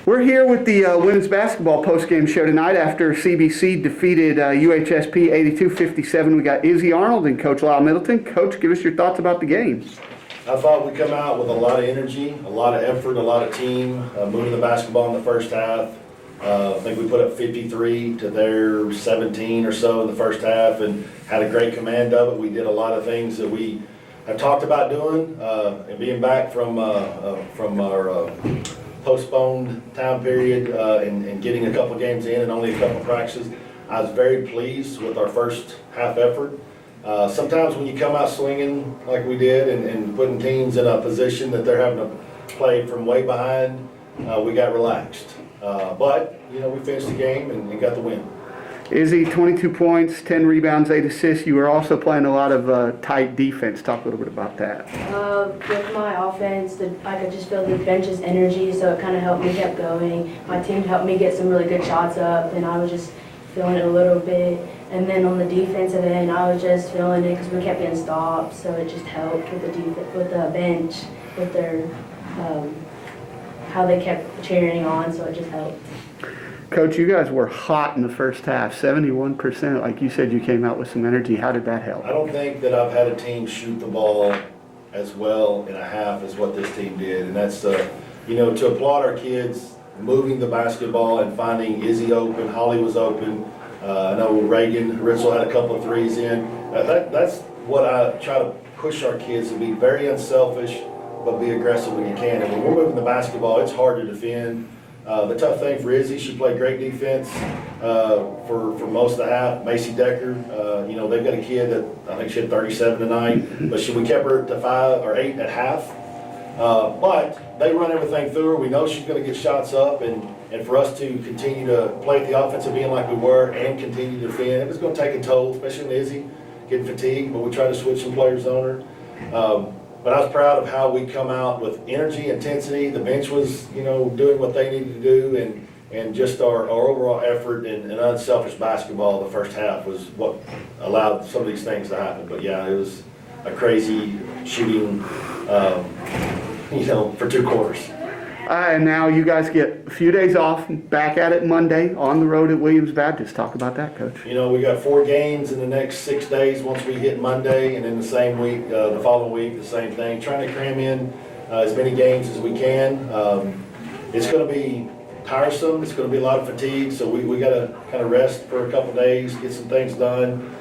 We're here with the women's basketball postgame show tonight after CBC defeated UHSP 82-57. We got Izzy, Arnold, and Coach Lyle Middleton. Coach, give us your thoughts about the game. I thought we come out with a lot of energy, a lot of effort, a lot of team, moving the basketball in the first half. I think we put up 53 to their 17 or so in the first half and had a great command of it. We did a lot of things that we have talked about doing and being back from our postponed time period and getting a couple games in and only a couple practices. I was very pleased with our first half effort. Sometimes when you come out swinging like we did and putting teams in a position that they're having to play from way behind, we got relaxed. But, you know, we finished the game and got the win. Izzy, 22 points, 10 rebounds, 8 assists. You were also playing a lot of tight defense. Talk a little bit about that. With my offense, I could just feel the bench's energy, so it kind of helped me keep going. My team helped me get some really good shots up, and I was just feeling it a little bit. And then on the defensive end, I was just feeling it because we kept getting stopped, so it just helped with the bench, with their how they kept cheering on, so it just helped. Coach, you guys were hot in the first half, 71%. Like you said, you came out with some energy. How did that help? I don't think that I've had a team shoot the ball as well in a half as what this team did. And that's, you know, to applaud our kids moving the basketball and finding Izzy open, Holly was open. I know Reagan Ritzel had a couple of threes in. That's what I try to push our kids to be very unselfish, but be aggressive when you can. And when we're moving the basketball, it's hard to defend. The tough thing for Izzy, she played great defense for most of the half. Macy Decker, you know, they've got a kid that I think she had 37 tonight, but we kept her to 5 or 8 at half. But they run everything through her. We know she's going to get shots up, and for us to continue to play at the offensive end like we were and continue to defend, it was going to take a toll, especially in Izzy getting fatigued, but we tried to switch some players on her. But I was proud of how we come out with energy, intensity. The bench was, you know, doing what they needed to do, and just our overall effort and unselfish basketball the first half was what allowed some of these things to happen. But yeah, it was a crazy shooting, you know, for 2 quarters. And now you guys get a few days off, back at it Monday on the road at Williams Baptist. Talk about that, Coach. You know, we got 4 games in the next 6 days once we hit Monday, and then the same week, the following week, the same thing. Trying to cram in as many games as we can. It's going to be tiresome. It's going to be a lot of fatigue, so we got to kind of rest for a couple days, get some things done,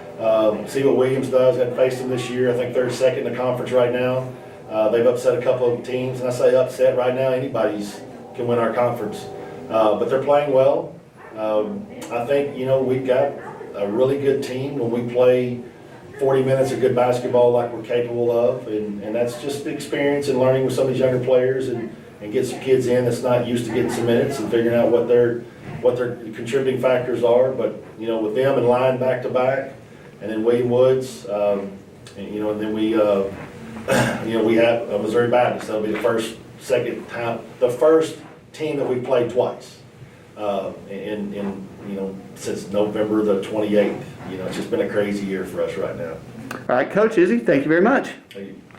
see what Williams does. I haven't faced them this year. I think they're second in the conference right now. They've upset a couple of teams, and I say upset right now, anybody's can win our conference. But they're playing well. I think, you know, we've got a really good team when we play 40 minutes of good basketball like we're capable of, and that's just the experience and learning with some of these younger players and get some kids in that's not used to getting some minutes and figuring out what their contributing factors are. But, you know, with them in line back to back, and then William Woods, and, you know, and then we you know, we have Missouri Baptist. That'll be the first team that we played twice in you know, since November the 28th. You know, it's just been a crazy year for us right now. All right, Coach Izzy, thank you very much. Thank you.